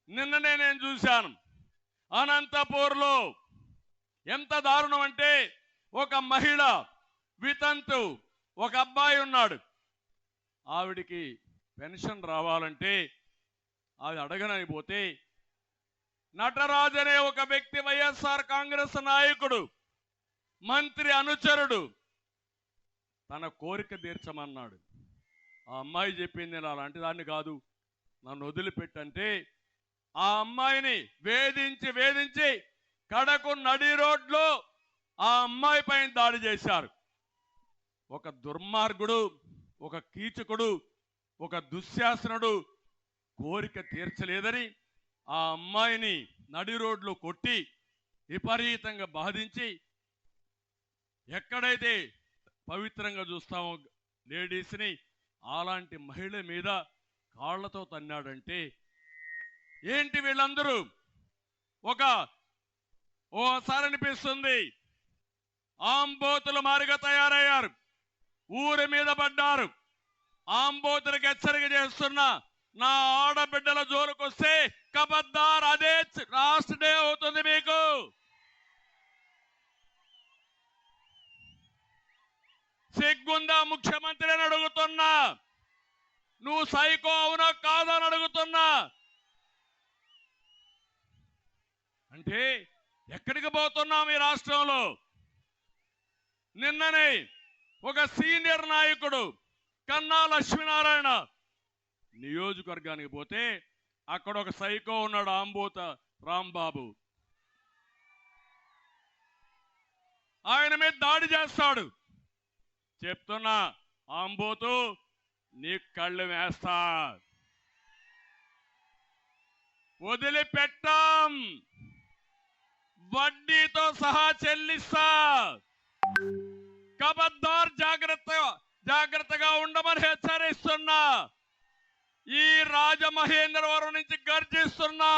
నిన్ననే నేను చూశాను అనంతపూర్లో ఎంత దారుణం అంటే ఒక మహిళ వితంతు ఒక అబ్బాయి ఉన్నాడు. ఆవిడికి పెన్షన్ రావాలంటే ఆవిడ అడగనని పోతే నటరాజ్ అనే ఒక వ్యక్తి వైఎస్ఆర్ కాంగ్రెస్ నాయకుడు మంత్రి అనుచరుడు తన కోరిక తీర్చమన్నాడు. ఆ అమ్మాయి చెప్పింది నేను అలాంటి దాన్ని కాదు, నన్ను వదిలిపెట్టంటే ఆ అమ్మాయిని వేధించి వేధించి కడకు నడి రోడ్లో ఆ అమ్మాయి పైన దాడి చేశారు. ఒక దుర్మార్గుడు, ఒక కీచకుడు, ఒక దుశ్శాసనుడు కోరిక తీర్చలేదని ఆ అమ్మాయిని నడి రోడ్లో కొట్టి విపరీతంగా బాధించి, ఎక్కడైతే పవిత్రంగా చూస్తామో లేడీస్ని అలాంటి మహిళ మీద కాళ్లతో తన్నాడంటే ఏంటి వీళ్ళందరూ? ఓసారి అనిపిస్తుంది ఆంబోతులు మారిగా తయారయ్యారు, ఊరి మీద పడ్డారు. ఆంబోతులకు హెచ్చరిక చేస్తున్న నా ఆడబిడ్డల జోలికొస్తే కబద్దార్, అదే లాస్ట్ డే అవుతుంది మీకు. సిగ్గుందా ముఖ్యమంత్రిని అడుగుతున్నా, నువ్వు సైకో అవునా కాదని అడుగుతున్నా. అంటే ఎక్కడికి పోతున్నాం ఈ రాష్ట్రంలో? నిన్ననే ఒక సీనియర్ నాయకుడు కన్నా లక్ష్మీనారాయణ నియోజకవర్గానికి పోతే అక్కడ ఒక సైకో ఉన్నాడు, ఆంబోత రాంబాబు. ఆయన మీద దాడి చేస్తాడు. చెప్తున్నా ఆంబోతు, నీ కళ్ళు వేస్తా, వదిలిపెట్టాం, వడ్డీతో సహా చెల్లిస్తా, కబద్దార్ జాగ్రత్తగా ఉండమని హెచ్చరిస్తున్నా. ఈ రాజమహేంద్రవరం నుంచి గర్జిస్తున్నా.